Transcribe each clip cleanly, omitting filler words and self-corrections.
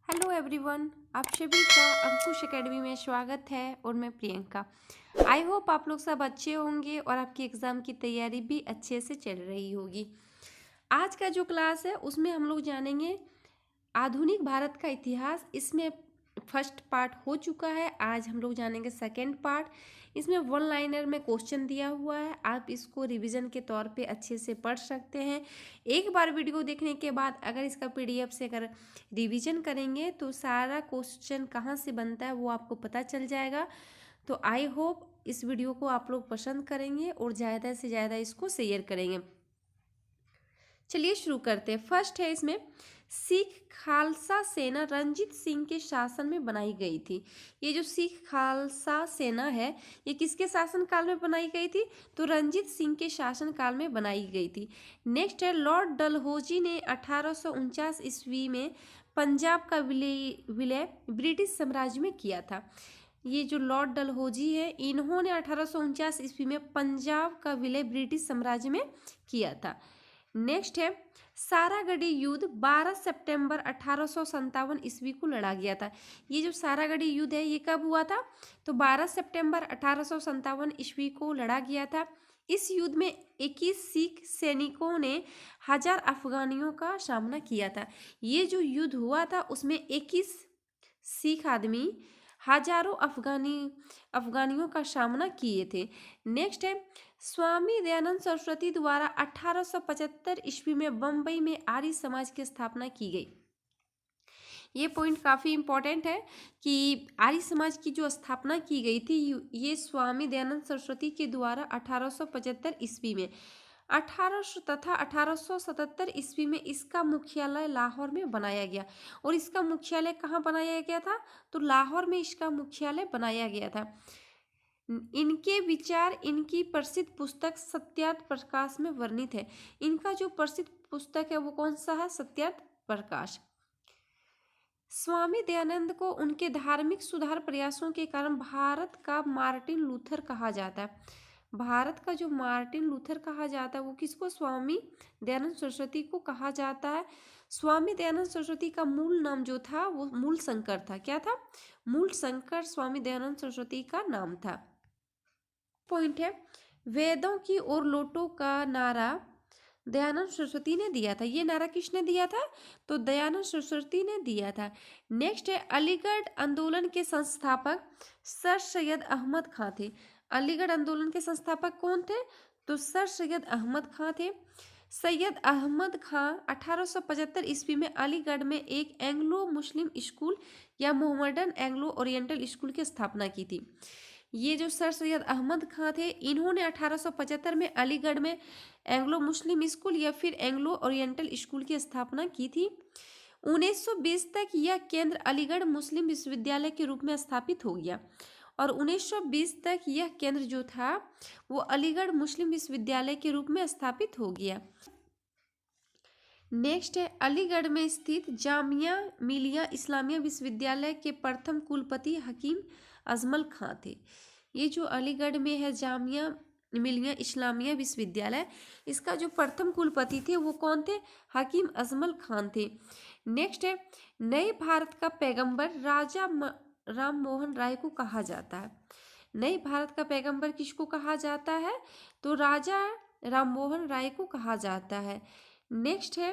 Hello everyone, आप सभी का अंकुश एकेडमी में स्वागत है और मैं प्रियंका। आई होप आप लोग सब अच्छे होंगे और आपकी एग्ज़ाम की तैयारी भी अच्छे से चल रही होगी। आज का जो क्लास है उसमें हम लोग जानेंगे आधुनिक भारत का इतिहास। इसमें फर्स्ट पार्ट हो चुका है, आज हम लोग जानेंगे सेकेंड पार्ट। इसमें वन लाइनर में क्वेश्चन दिया हुआ है, आप इसको रिवीजन के तौर पे अच्छे से पढ़ सकते हैं। एक बार वीडियो देखने के बाद अगर इसका पीडीएफ से अगर रिवीजन करेंगे तो सारा क्वेश्चन कहाँ से बनता है वो आपको पता चल जाएगा। तो आई होप इस वीडियो को आप लोग पसंद करेंगे और ज़्यादा से ज़्यादा इसको शेयर करेंगे। चलिए शुरू करते हैं। फर्स्ट है इसमें सिख खालसा सेना रंजीत सिंह के शासन में बनाई गई थी। ये जो सिख खालसा सेना है ये किसके शासन काल में बनाई गई थी? तो रंजीत सिंह के शासन काल में बनाई गई थी। नेक्स्ट है लॉर्ड डलहौजी ने 1849 ईस्वी में पंजाब का विलय ब्रिटिश साम्राज्य में किया था। ये जो लॉर्ड डलहौजी है इन्होंने 1849 ईस्वी में पंजाब का विलय ब्रिटिश साम्राज्य में किया था। नेक्स्ट है सारागढ़ी युद्ध 12 सितंबर 1857 ईस्वी को लड़ा गया था। ये जो सारागढ़ी युद्ध है ये कब हुआ था? तो 12 सितंबर 1857 ईस्वी को लड़ा गया था। इस युद्ध में 21 सिख सैनिकों ने 1000 अफगानियों का सामना किया था। ये जो युद्ध हुआ था उसमें 21 सिख आदमी हजारों अफगानियों का सामना किए थे। नेक्स्ट है स्वामी दयानंद सरस्वती द्वारा 1875 ईस्वी में बम्बई में आर्य समाज की स्थापना की गई। ये पॉइंट काफ़ी इम्पोर्टेंट है कि आर्य समाज की जो स्थापना की गई थी ये स्वामी दयानंद सरस्वती के द्वारा 1875 ईस्वी में 1800 तथा 1877 ईस्वी में इसका मुख्यालय लाहौर में बनाया गया। और इसका मुख्यालय कहाँ बनाया गया था? तो लाहौर में इसका मुख्यालय बनाया गया था। इनके विचार इनकी प्रसिद्ध पुस्तक सत्यार्थ प्रकाश में वर्णित है। इनका जो प्रसिद्ध पुस्तक है वो कौन सा है? सत्यार्थ प्रकाश। स्वामी दयानंद को उनके धार्मिक सुधार प्रयासों के कारण भारत का मार्टिन लूथर कहा जाता है। भारत का जो मार्टिन लूथर कहा जाता है वो किसको? स्वामी दयानंद सरस्वती को कहा जाता है। स्वामी दयानंद सरस्वती का मूल नाम जो था वो मूल शंकर था। क्या था? मूल शंकर स्वामी दयानंद सरस्वती का नाम था। पॉइंट है वेदों की ओर लौटो का नारा दयानंद सरस्वती ने दिया था। ये नारा किसने दिया था? तो दयानंद सरस्वती ने दिया था। नेक्स्ट है अलीगढ़ आंदोलन के संस्थापक सर सैयद अहमद खां थे। अलीगढ़ आंदोलन के संस्थापक कौन थे? तो सर सैयद अहमद खां थे। सैयद अहमद खां 1875 ईस्वी में अलीगढ़ में एक एंग्लो मुस्लिम स्कूल या मोहम्मडन एंग्लो ओरिएंटल स्कूल की स्थापना की थी। ये जो सर सैयद अहमद खां थे इन्होंने 1875 में अलीगढ़ में एंग्लो मुस्लिम स्कूल या फिर एंग्लो ओरिएंटल स्कूल की स्थापना की थी। 1920 तक यह केंद्र अलीगढ़ मुस्लिम विश्वविद्यालय के रूप में स्थापित हो गया और 1920 तक यह केंद्र जो था वो अलीगढ़ मुस्लिम विश्वविद्यालय के रूप में स्थापित हो गया। नेक्स्ट है अलीगढ़ में स्थित जामिया मिलिया इस्लामिया विश्वविद्यालय के प्रथम कुलपति हकीम अजमल खां थे। ये जो अलीगढ़ में है जामिया मिलिया इस्लामिया विश्वविद्यालय, इसका जो प्रथम कुलपति थे वो कौन थे? हकीम अजमल खान थे। नेक्स्ट है नए भारत का पैगंबर राजा राम मोहन राय को कहा जाता है। नए भारत का पैगंबर किसको कहा जाता है? तो राजा राम मोहन राय को कहा जाता है। नेक्स्ट है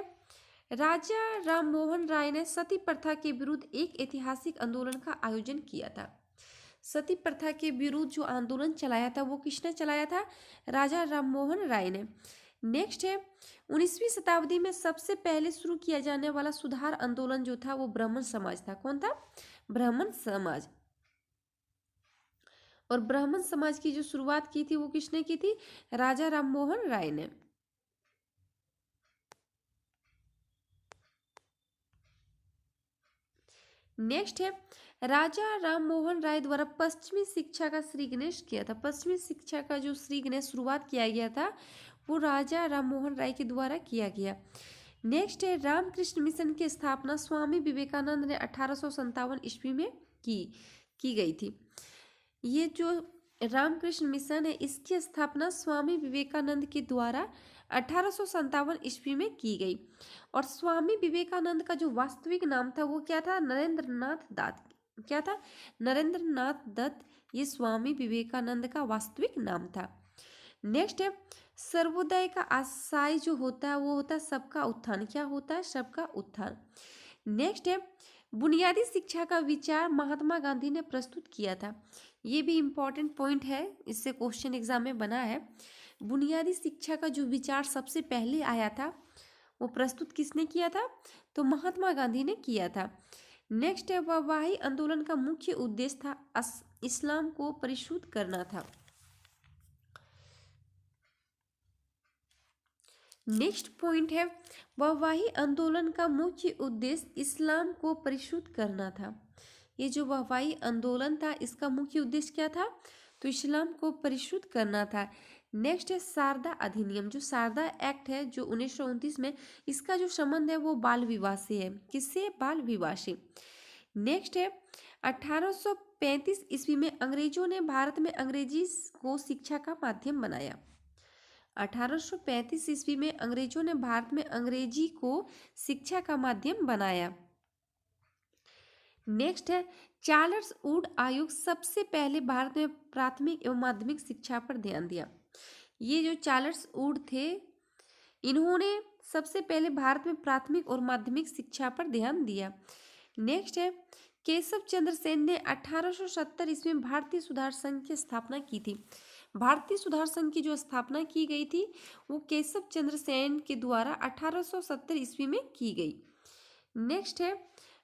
राजा राम मोहन राय ने सती प्रथा के विरुद्ध एक ऐतिहासिक आंदोलन का आयोजन किया था। सती प्रथा के विरुद्ध जो आंदोलन चलाया था वो किसने चलाया था? राजा राम मोहन राय ने। नेक्स्ट है 19वीं शताब्दी में सबसे पहले शुरू किया जाने वाला सुधार आंदोलन जो था वो ब्राह्मण समाज था। कौन था? ब्राह्मण समाज। और ब्राह्मण समाज की जो शुरुआत की थी वो किसने की थी? राजा राम मोहन राय ने। नेक्स्ट है राजा राम मोहन राय द्वारा पश्चिमी शिक्षा का श्री गणेश किया था। पश्चिमी शिक्षा का जो श्री गणेश शुरुआत किया गया था वो राजा राम मोहन राय के द्वारा किया गया। नेक्स्ट है रामकृष्ण मिशन की स्थापना स्वामी विवेकानंद ने 1857 ईस्वी में की गई थी। ये जो रामकृष्ण मिशन है इसकी स्थापना स्वामी विवेकानंद के द्वारा 1857 ईस्वी में की गई। और स्वामी विवेकानंद का जो वास्तविक नाम था वो क्या था? नरेंद्रनाथ दत्त। क्या था? नरेंद्रनाथ दत्त, ये स्वामी विवेकानंद का वास्तविक नाम था। नेक्स्ट है, सर्वोदय का आशय जो होता है वो होता है सबका उत्थान। क्या होता है? सबका उत्थान। नेक्स्ट है, बुनियादी शिक्षा का विचार महात्मा गांधी ने प्रस्तुत किया था। ये भी इम्पोर्टेंट पॉइंट है, इससे क्वेश्चन एग्जाम में बना है। बुनियादी शिक्षा का जो विचार सबसे पहले आया था वो प्रस्तुत किसने किया था? तो महात्मा गांधी ने किया था। नेक्स्ट है, वैवाही आंदोलन का मुख्य उद्देश्य था इस्लाम को परिशुद्ध करना था। नेक्स्ट पॉइंट है, वैवाही आंदोलन का मुख्य उद्देश्य इस्लाम को परिशुद्ध करना था। ये जो वैवाही आंदोलन था इसका मुख्य उद्देश्य क्या था? तो इस्लाम को परिशुद्ध करना था। नेक्स्ट है, शारदा अधिनियम। जो शारदा एक्ट है जो 1929 में, इसका जो संबंध है वो बाल विवाह से है। किससे? बाल विवाह से। नेक्स्ट है, 1835 ईस्वी में अंग्रेजों ने भारत में अंग्रेजी को शिक्षा का माध्यम बनाया। 1835 ईस्वी में अंग्रेजों ने भारत में अंग्रेजी को शिक्षा का माध्यम बनाया। नेक्स्ट है, चार्ल्स वुड आयोग सबसे पहले भारत में प्राथमिक एवं माध्यमिक शिक्षा पर ध्यान दिया। ये जो चार्ल्स वुड थे इन्होंने सबसे पहले भारत में प्राथमिक और माध्यमिक शिक्षा पर ध्यान दिया। नेक्स्ट है, केशव चंद्र सेन ने 1870 ईस्वी में भारतीय सुधार संघ की स्थापना की थी। भारतीय सुधार संघ की जो स्थापना की गई थी वो केशव चंद्र सेन के द्वारा 1870 ईस्वी में की गई। नेक्स्ट है,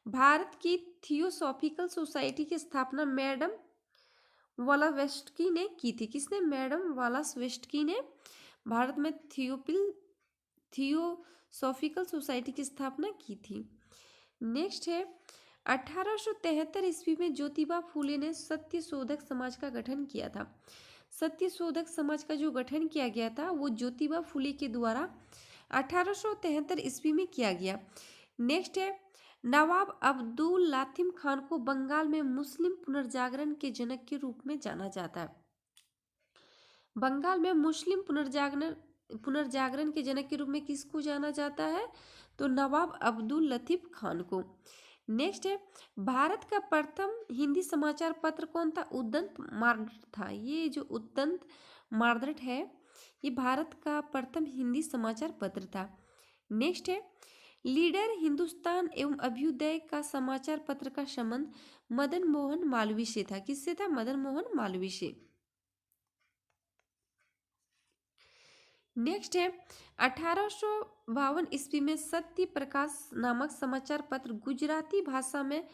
भारत की थियोसॉफिकल सोसाइटी की स्थापना मैडम वालावेस्टकी ने की थी। किसने? मैडम वालावेस्टकी ने भारत में थियोसॉफिकल सोसाइटी की स्थापना की थी। नेक्स्ट है, 1873 ईस्वी में ज्योतिबा फूले ने सत्यशोधक समाज का गठन किया था। सत्यशोधक समाज का जो गठन किया गया था वो ज्योतिबा फूले के द्वारा 1873 ईस्वी में किया गया। नेक्स्ट है, नवाब अब्दुल लातिम खान को बंगाल में मुस्लिम पुनर्जागरण के जनक के रूप में जाना जाता है। बंगाल में मुस्लिम पुनर्जागरण के जनक के रूप में किसको जाना जाता है? तो नवाब अब्दुल लतीफ खान को। नेक्स्ट है, भारत का प्रथम हिंदी समाचार पत्र कौन था? उद्दंत मार्दट था। ये जो उद्दंत मार्दट है ये भारत का प्रथम हिंदी समाचार पत्र था। नेक्स्ट है, लीडर हिंदुस्तान एवं अभ्युदय का समाचार पत्र का संबंध मदन मोहन मालवीय से था। किससे था? मदन मोहन मालवीय से। नेक्स्ट है, 1852 ईस्वी में सत्य प्रकाश नामक समाचार पत्र गुजराती भाषा में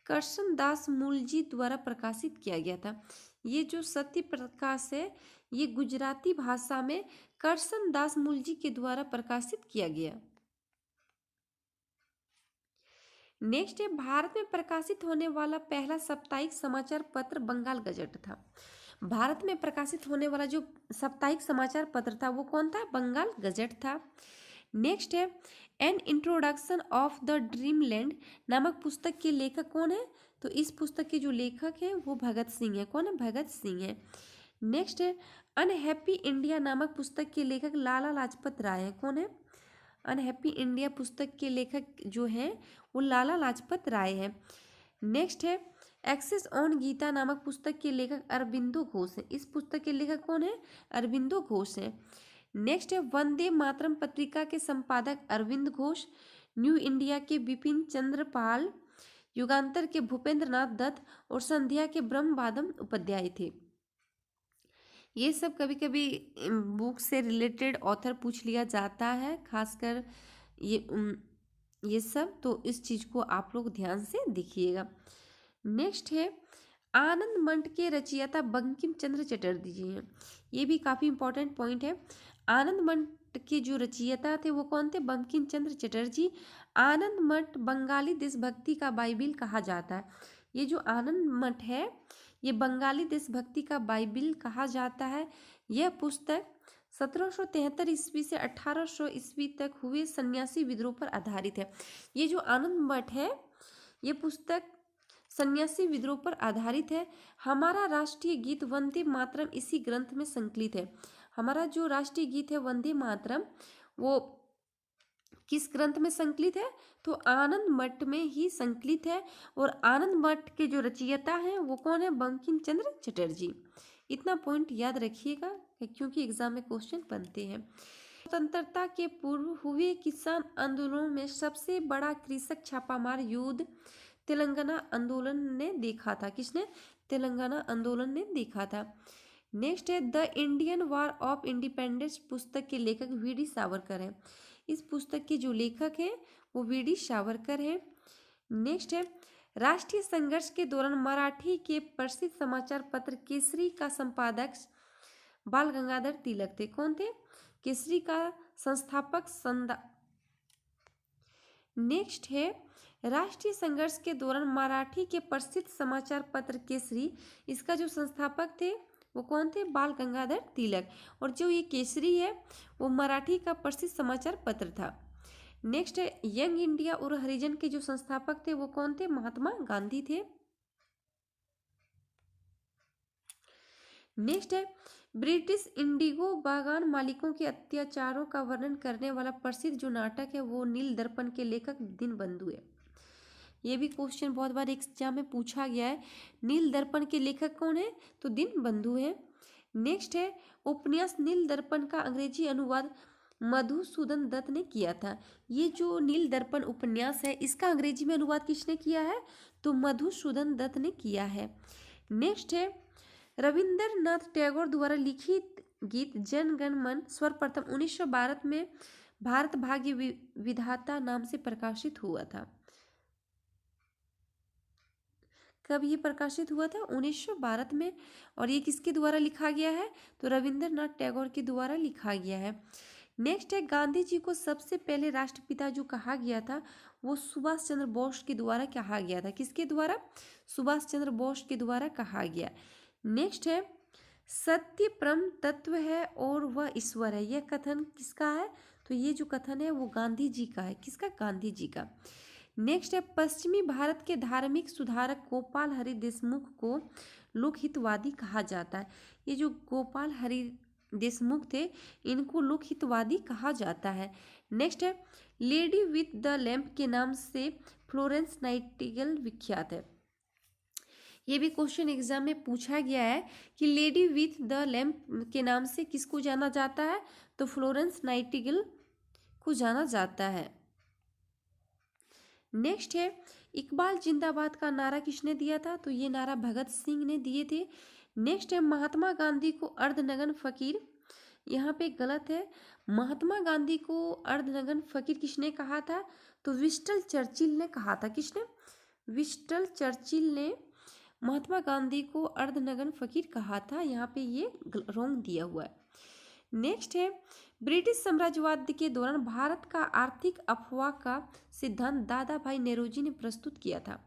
करसनदास मूलजी द्वारा प्रकाशित किया गया था। ये जो सत्य प्रकाश है ये गुजराती भाषा में करसनदास मूलजी के द्वारा प्रकाशित किया गया। नेक्स्ट है, भारत में प्रकाशित होने वाला पहला साप्ताहिक समाचार पत्र बंगाल गजट था। भारत में प्रकाशित होने वाला जो साप्ताहिक समाचार पत्र था वो कौन था? बंगाल गजट था। नेक्स्ट है, an introduction of the dreamland नामक पुस्तक के लेखक कौन है? तो इस पुस्तक के जो लेखक हैं वो भगत सिंह है। कौन है? भगत सिंह है। नेक्स्ट है, अनहैप्पी इंडिया नामक पुस्तक के लेखक लाला लाजपत राय है। कौन है? अनहैप्पी इंडिया पुस्तक के लेखक जो हैं वो लाला लाजपत राय है। नेक्स्ट है, एक्सेस ऑन गीता नामक पुस्तक के लेखक अरबिंदो घोष हैं। इस पुस्तक के लेखक कौन है? अरबिंदो घोष हैं। नेक्स्ट है, वंदे मातरम पत्रिका के संपादक अरविंद घोष, न्यू इंडिया के बिपिन चंद्र पाल, युगांतर के भूपेंद्र नाथ दत्त और संध्या के ब्रह्मवादम उपाध्याय थे। ये सब कभी कभी बुक से रिलेटेड ऑथर पूछ लिया जाता है, खासकर ये सब, तो इस चीज़ को आप लोग ध्यान से देखिएगा। नेक्स्ट है, आनंद मठ के रचयिता बंकिम चंद्र चटर्जी जी हैं। ये भी काफ़ी इंपॉर्टेंट पॉइंट है। आनंद मठ के जो रचयिता थे वो कौन थे? बंकिम चंद्र चटर्जी। आनंद मठ बंगाली देशभक्ति का बाइबिल कहा जाता है। ये जो आनंद मठ है ये बंगाली देशभक्ति का बाइबिल कहा जाता है। यह पुस्तक 1773 ईस्वी से 1800 ईस्वी तक हुए सन्यासी विद्रोह पर आधारित है। ये जो आनंद मठ है ये पुस्तक सन्यासी विद्रोह पर आधारित है। हमारा राष्ट्रीय गीत वंदे मातरम इसी ग्रंथ में संकलित है। हमारा जो राष्ट्रीय गीत है वंदे मातरम, वो किस ग्रंथ में संकलित है? तो आनंद मठ में ही संकलित है। और आनंद मठ के जो रचयिता हैं वो कौन है? बंकिम चंद्र चटर्जी। इतना पॉइंट याद रखिएगा क्योंकि एग्जाम में क्वेश्चन बनते हैं। स्वतंत्रता के पूर्व हुए किसान आंदोलनों में सबसे बड़ा कृषक छापामार युद्ध तेलंगाना आंदोलन ने देखा था। किसने? तेलंगाना आंदोलन ने देखा था। नेक्स्ट है the Indian war of independence पुस्तक के लेखक वी.डी. सावरकर हैं। इस पुस्तक के जो लेखक हैं वो वी.डी. सावरकर हैं। नेक्स्ट है राष्ट्रीय संघर्ष के दौरान मराठी के प्रसिद्ध समाचार पत्र केसरी का संपादक बाल गंगाधर तिलक थे। कौन थे? केसरी का संस्थापक नेक्स्ट है राष्ट्रीय संघर्ष के दौरान मराठी के प्रसिद्ध समाचार पत्र केसरी, इसका जो संस्थापक थे वो कौन थे? बाल गंगाधर तिलक। और जो ये केसरी है वो मराठी का प्रसिद्ध समाचार पत्र था। नेक्स्ट है यंग इंडिया और हरिजन के जो संस्थापक थे वो कौन थे? महात्मा गांधी थे। नेक्स्ट है ब्रिटिश इंडिगो बागान मालिकों के अत्याचारों का वर्णन करने वाला प्रसिद्ध जो नाटक है वो नील दर्पण के लेखक दीनबंधु है। ये भी क्वेश्चन बहुत बार एग्जाम में पूछा गया है। नील दर्पण के लेखक कौन है? तो दीनबंधु है। नेक्स्ट है उपन्यास नील दर्पण का अंग्रेजी अनुवाद मधुसूदन दत्त ने किया था। ये जो नील दर्पण उपन्यास है इसका अंग्रेजी में अनुवाद किसने किया है? तो मधुसूदन दत्त ने किया है। नेक्स्ट है रविंद्रनाथ टैगोर द्वारा लिखित गीत जन गण मन सर्वप्रथम 1912 में भारत भाग्य विधाता नाम से प्रकाशित हुआ था। कब ये प्रकाशित हुआ था? 1912 में। और ये किसके द्वारा लिखा गया है? तो रविंद्रनाथ टैगोर के द्वारा लिखा गया है। नेक्स्ट है गांधी जी को सबसे पहले राष्ट्रपिता जो कहा गया था वो सुभाष चंद्र बोस के द्वारा कहा गया था। किसके द्वारा? सुभाष चंद्र बोस के द्वारा कहा गया। नेक्स्ट है सत्य परम तत्व है और वह ईश्वर है। यह कथन किसका है? तो ये जो कथन है वो गांधी जी का है। किसका? गांधी जी का। नेक्स्ट है पश्चिमी भारत के धार्मिक सुधारक गोपाल हरि देशमुख को लोकहितवादी कहा जाता है। ये जो गोपाल हरि देशमुख थे इनको लोकहितवादी कहा जाता है। नेक्स्ट है लेडी विथ द लैम्प के नाम से फ्लोरेंस नाइटिंगेल विख्यात है। ये भी क्वेश्चन एग्जाम में पूछा गया है कि लेडी विथ द लैम्प के नाम से किसको जाना जाता है? तो फ्लोरेंस नाइटिंगेल को जाना जाता है। नेक्स्ट है इकबाल जिंदाबाद का नारा किसने दिया था? तो ये नारा भगत सिंह ने दिए थे। नेक्स्ट है महात्मा गांधी को अर्धनग्न फकीर, यहाँ पे गलत है। महात्मा गांधी को अर्धनग्न फकीर किसने कहा था? तो विंस्टन चर्चिल ने कहा था। किसने? विंस्टन चर्चिल ने महात्मा गांधी को अर्धनग्न फकीर कहा था। यहाँ पे ये रॉन्ग दिया हुआ है। नेक्स्ट है ब्रिटिश साम्राज्यवाद के दौरान भारत का आर्थिक अफवाह का सिद्धांत दादा भाई नेरोजी ने प्रस्तुत किया था।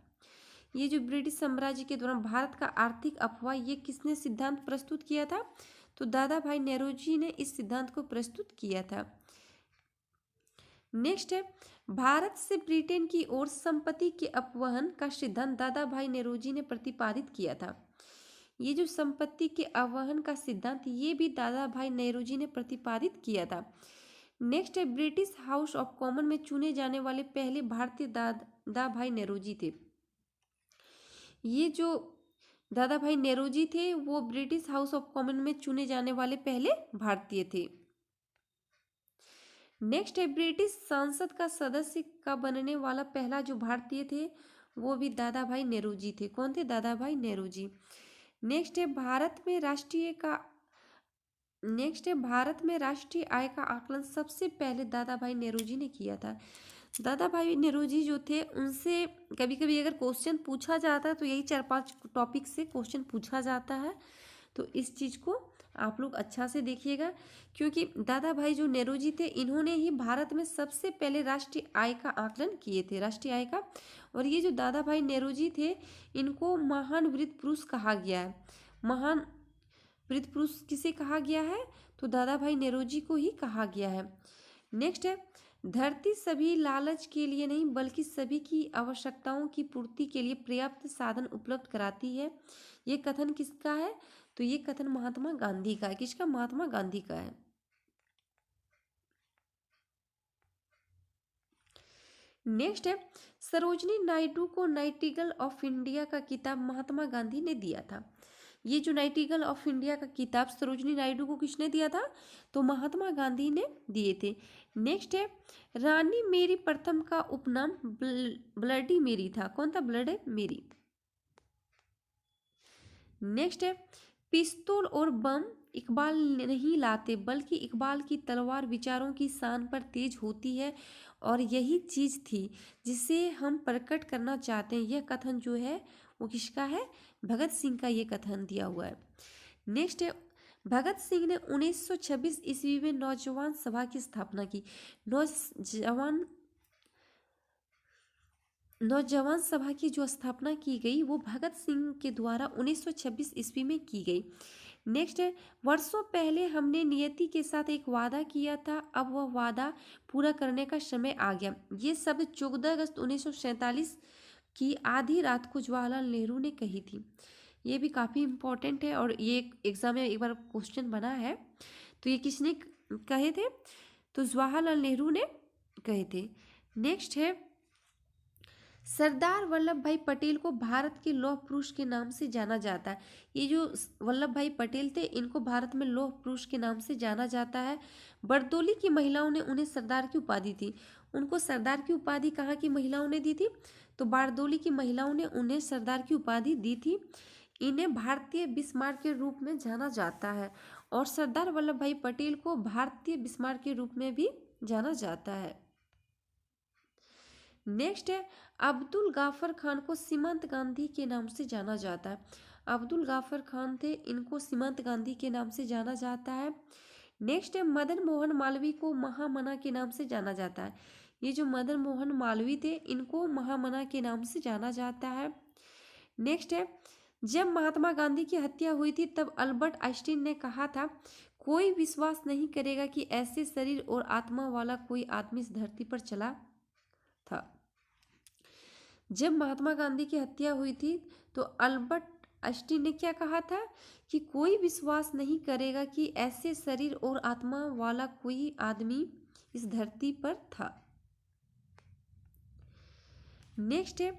ये जो ब्रिटिश साम्राज्य के दौरान भारत का आर्थिक अफवाह ये किसने सिद्धांत प्रस्तुत किया था? तो दादा भाई नेरोजी ने इस सिद्धांत को प्रस्तुत किया था। नेक्स्ट है भारत से ब्रिटेन की ओर संपत्ति के अपवहन का सिद्धांत दादा भाई नेरोजी ने प्रतिपादित किया था। ये जो संपत्ति के अवहन का सिद्धांत ये भी दादा भाई नेरोजी ने प्रतिपादित किया था। नेक्स्ट है ब्रिटिश हाउस ऑफ कॉमन में चुने जाने वाले पहले भारतीय दादा भाई नेरोजी थे। ये जो दादा भाई नेरोजी थे वो ब्रिटिश हाउस ऑफ कॉमन में चुने जाने वाले पहले भारतीय थे। नेक्स्ट है ब्रिटिश संसद का सदस्य का बनने वाला पहला जो भारतीय थे वो भी दादा भाई नेरोजी थे। कौन थे? दादा भाई नेरोजी। नेक्स्ट है भारत में राष्ट्रीय आय का आकलन सबसे पहले दादा भाई नेरोजी ने किया था। दादा भाई नेरोजी जो थे उनसे कभी कभी अगर क्वेश्चन पूछा जाता है तो यही 4-5 टॉपिक से क्वेश्चन पूछा जाता है। तो इस चीज़ को आप लोग अच्छा से देखिएगा क्योंकि दादा भाई जो नेरोजी थे इन्होंने ही भारत में सबसे पहले राष्ट्रीय आय का आकलन किए थे, राष्ट्रीय आय का। और ये जो दादा भाई नेरोजी थे इनको महान वृद्ध पुरुष कहा गया है। महान वृद्ध पुरुष किसे कहा गया है? तो दादा भाई नेरोजी को ही कहा गया है। नेक्स्ट है धरती सभी लालच के लिए नहीं बल्कि सभी की आवश्यकताओं की पूर्ति के लिए पर्याप्त साधन उपलब्ध कराती है। ये कथन किसका है? तो ये कथन महात्मा गांधी का है। किसका? महात्मा गांधी का है। नेक्स्ट है, सरोजनी नायडू को नाइटिंगेल ऑफ इंडिया का किताब महात्मा गांधी ने दिया था। ये जो नाइटिंगेल ऑफ इंडिया का किताब सरोजनी नायडू को किसने दिया था? तो महात्मा गांधी ने दिए थे। नेक्स्ट है, रानी मेरी प्रथम का उपनाम ब्लडी मेरी था। कौन था? ब्लडी मेरी। नेक्स्ट है, पिस्तौल और बम इकबाल नहीं लाते, बल्कि इकबाल की तलवार विचारों की शान पर तेज होती है और यही चीज थी जिसे हम प्रकट करना चाहते हैं। यह कथन जो है वो किसका है? भगत सिंह का ये कथन दिया हुआ है। नेक्स्ट है, भगत सिंह ने 1926 ईस्वी में नौजवान सभा की स्थापना की। नौजवान सभा की जो स्थापना की गई वो भगत सिंह के द्वारा 1926 ईस्वी में की गई। नेक्स्ट है, वर्षों पहले हमने नियति के साथ एक वादा किया था, अब वह वादा पूरा करने का समय आ गया। ये शब्द 14 अगस्त 1947 की आधी रात को जवाहरलाल नेहरू ने कही थी। ये भी काफ़ी इम्पोर्टेंट है और ये एग्जाम में एक बार क्वेश्चन बना है। तो ये किसने कहे थे? तो जवाहरलाल नेहरू ने कहे थे। नेक्स्ट है, सरदार वल्लभ भाई पटेल को भारत के लौह पुरुष के नाम से जाना जाता है। ये जो वल्लभ भाई पटेल थे इनको भारत में लौह पुरुष के नाम से जाना जाता है। बरदोली की महिलाओं ने उन्हें सरदार की उपाधि थी। उनको सरदार की उपाधि कहाँ की महिलाओं ने दी थी? तो बारदोली की महिलाओं ने उन्हें सरदार की उपाधि दी थी। इन्हें भारतीय बिस्मार्क के रूप में जाना जाता है और सरदार वल्लभ भाई पटेल को भारतीय बिस्मार्क के रूप में भी जाना जाता है। नेक्स्ट है, अब्दुल गाफर खान को सीमांत गांधी के नाम से जाना जाता है। अब्दुल गाफर खान थे, इनको सीमांत गांधी के नाम से जाना जाता है। नेक्स्ट है, मदन मोहन मालवीय को महामना के नाम से जाना जाता है। ये जो मदन मोहन मालवीय थे इनको महामना के नाम से जाना जाता है। नेक्स्ट है, जब महात्मा गांधी की हत्या हुई थी तब अल्बर्ट आइंस्टीन ने कहा था, कोई विश्वास नहीं करेगा कि ऐसे शरीर और आत्मा वाला कोई आदमी इस धरती पर चला था। जब महात्मा गांधी की हत्या हुई थी तो अल्बर्ट आइंस्टीन ने क्या कहा था कि कोई विश्वास नहीं करेगा कि ऐसे शरीर और आत्मा वाला कोई आदमी इस धरती पर था। नेक्स्ट है,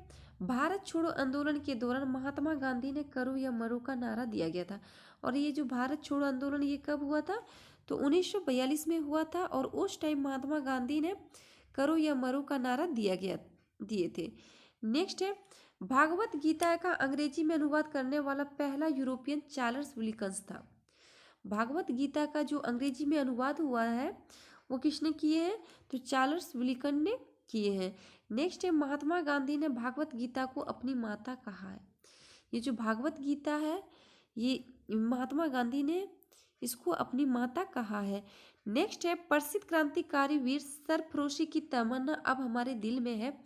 भारत छोड़ो आंदोलन के दौरान महात्मा गांधी ने करो या मरो का नारा दिया गया था। और ये जो भारत छोड़ो आंदोलन ये कब हुआ था? तो 1942 में हुआ था और उस टाइम महात्मा गांधी ने करो या मरो का नारा दिए थे। नेक्स्ट है, भागवत गीता का अंग्रेजी में अनुवाद करने वाला पहला यूरोपियन चार्ल्स विल्किंस था। भागवत गीता का जो अंग्रेजी में अनुवाद हुआ है वो किसने किए हैं? तो चार्ल्स विल्किंस ने किए हैं। नेक्स्ट है, महात्मा गांधी ने भागवत गीता को अपनी माता कहा है। ये जो भागवत गीता है ये महात्मा गांधी ने इसको अपनी माता कहा है। नेक्स्ट है, प्रसिद्ध क्रांतिकारी वीर सरफरोशी की तमन्ना अब हमारे दिल में है।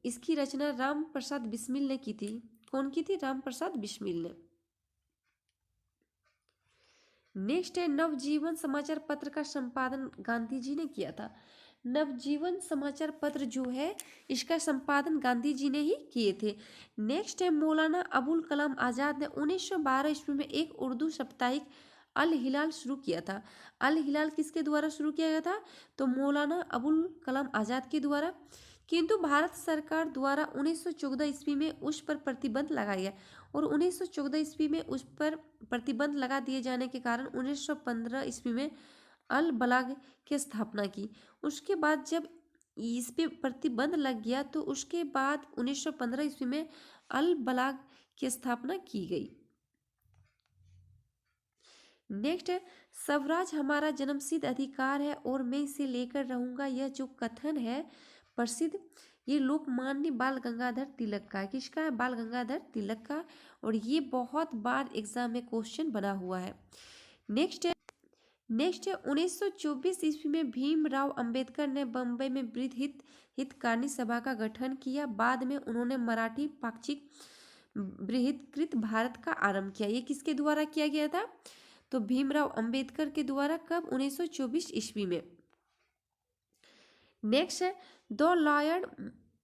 इसकी रचना राम प्रसाद बिस्मिल ने की थी। कौन की थी? राम प्रसाद बिस्मिल ने। नेक्स्ट है, नवजीवन समाचार पत्र का संपादन गांधी जी ने किया था। नवजीवन समाचार पत्र जो है इसका संपादन गांधी जी ने ही किए थे। नेक्स्ट है, मौलाना अबुल कलाम आज़ाद ने 1912 ईस्वी में एक उर्दू साप्ताहिक अल हिलाल शुरू किया था। अल हिलाल किसके द्वारा शुरू किया गया था? तो मौलाना अबुल कलाम आज़ाद के द्वारा। किंतु भारत सरकार द्वारा 1914 ईस्वी में उस पर प्रतिबंध लगाया गया और 1914 ईस्वी में उस पर प्रतिबंध लगा दिए जाने के कारण 1915 ईस्वी में अल बलाग की स्थापना की। उसके बाद जब इस पे प्रतिबंध लग गया तो उसके बाद 1915 ईस्वी में अल बलाग की स्थापना की गई। नेक्स्ट है, स्वराज हमारा जन्मसिद्ध अधिकार है और मैं इसे लेकर रहूंगा। यह जो कथन है प्रसिद्ध, ये लोकमान्य बाल गंगाधर तिलक का है। किसका है? बाल गंगाधर तिलक का। और ये बहुत बार एग्जाम में क्वेश्चन बना हुआ है। नेक्स्ट है 1924 ईस्वी में भीमराव अंबेडकर ने बम्बई में वृद्ध हितकारिणी सभा का गठन किया। बाद में उन्होंने मराठी पाक्षिक बृहत्कृत भारत का आरंभ किया। ये किसके द्वारा किया गया था? तो भीमराव अंबेडकर के द्वारा। कब? 1924 ईस्वी में। नेक्स्ट है, the loyal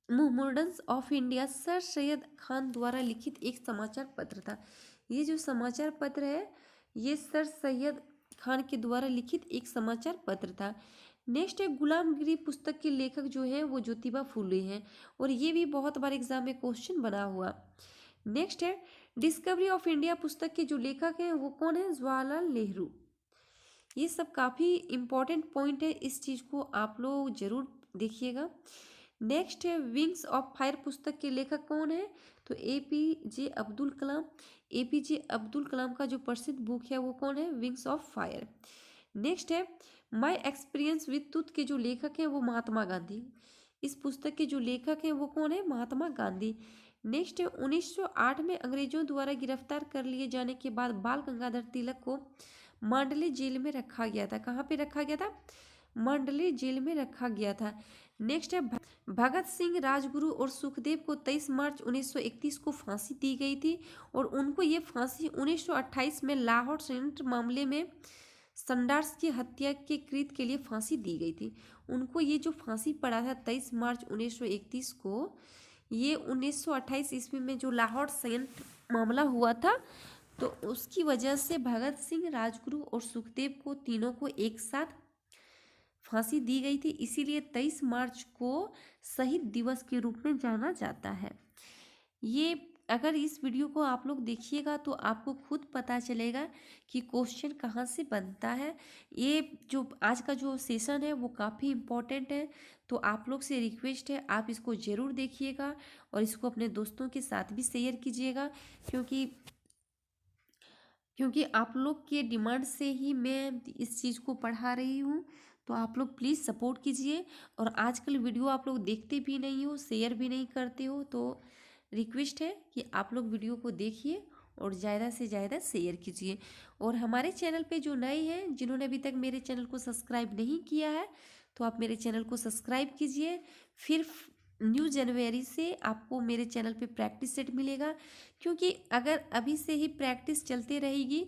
Muhammadans of India sir Syed Khan द्वारा लिखित एक समाचार पत्र था। ये जो समाचार पत्र है ये सर सैयद खान के द्वारा लिखित एक समाचार पत्र था। नेक्स्ट है गुलामगिरी पुस्तक के लेखक जो हैं वो ज्योतिबा फूले हैं, और ये भी बहुत बार एग्जाम में क्वेश्चन बना हुआ। नेक्स्ट है डिस्कवरी ऑफ इंडिया पुस्तक के जो लेखक हैं वो कौन है, जवाहरलाल नेहरू। ये सब काफ़ी इम्पोर्टेंट पॉइंट है, इस चीज़ को आप लोग जरूर देखिएगा। नेक्स्ट है विंग्स ऑफ फायर पुस्तक के लेखक कौन है, तो एपीजे अब्दुल कलाम। एपीजे अब्दुल कलाम का जो प्रसिद्ध बुक है वो कौन है, विंग्स ऑफ फायर। नेक्स्ट है माय एक्सपीरियंस विद ट्रूथ के जो लेखक हैं वो महात्मा गांधी। इस पुस्तक के जो लेखक हैं वो कौन है, महात्मा गांधी। नेक्स्ट है 1908 में अंग्रेजों द्वारा गिरफ्तार कर लिए जाने के बाद बाल गंगाधर तिलक को मांडले जेल में रखा गया था। कहाँ पे रखा गया था, मांडले जेल में रखा गया था। नेक्स्ट है भगत सिंह, राजगुरु और सुखदेव को 23 मार्च 1931 को फांसी दी गई थी, और उनको ये फांसी 1928 में लाहौर संयंत्र मामले में संडार्स की हत्या के कृत्य के लिए फांसी दी गई थी। उनको ये जो फांसी पड़ा था 23 मार्च 1931 को, ये 1928 ईस्वी में जो लाहौर संयंत्र मामला हुआ था, तो उसकी वजह से भगत सिंह, राजगुरु और सुखदेव को तीनों को एक साथ फांसी दी गई थी। इसीलिए 23 मार्च को शहीद दिवस के रूप में जाना जाता है। ये अगर इस वीडियो को आप लोग देखिएगा तो आपको खुद पता चलेगा कि क्वेश्चन कहाँ से बनता है। ये जो आज का जो सेशन है वो काफ़ी इम्पोर्टेंट है, तो आप लोग से रिक्वेस्ट है आप इसको ज़रूर देखिएगा और इसको अपने दोस्तों के साथ भी शेयर कीजिएगा, क्योंकि आप लोग के डिमांड से ही मैं इस चीज़ को पढ़ा रही हूँ। तो आप लोग प्लीज़ सपोर्ट कीजिए, और आजकल वीडियो आप लोग देखते भी नहीं हो, शेयर भी नहीं करते हो, तो रिक्वेस्ट है कि आप लोग वीडियो को देखिए और ज़्यादा से ज़्यादा शेयर कीजिए। और हमारे चैनल पे जो नए हैं, जिन्होंने अभी तक मेरे चैनल को सब्सक्राइब नहीं किया है, तो आप मेरे चैनल को सब्सक्राइब कीजिए। फिर न्यू जनवरी से आपको मेरे चैनल पे प्रैक्टिस सेट मिलेगा, क्योंकि अगर अभी से ही प्रैक्टिस चलते रहेगी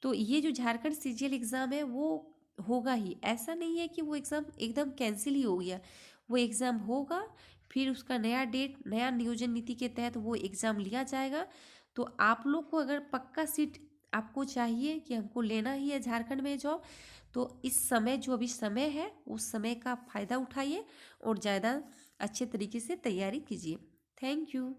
तो ये जो झारखंड सीजीएल एग्ज़ाम है वो होगा ही। ऐसा नहीं है कि वो एग्ज़ाम एकदम कैंसिल ही हो गया, वो एग्ज़ाम होगा, फिर उसका नया डेट, नया नियोजन नीति के तहत वो एग्ज़ाम लिया जाएगा। तो आप लोग को अगर पक्का सीट आपको चाहिए कि हमको लेना ही है झारखंड में जॉब, तो इस समय जो अभी समय है उस समय का फ़ायदा उठाइए और ज़्यादा अच्छे तरीके से तैयारी कीजिए। Thank you.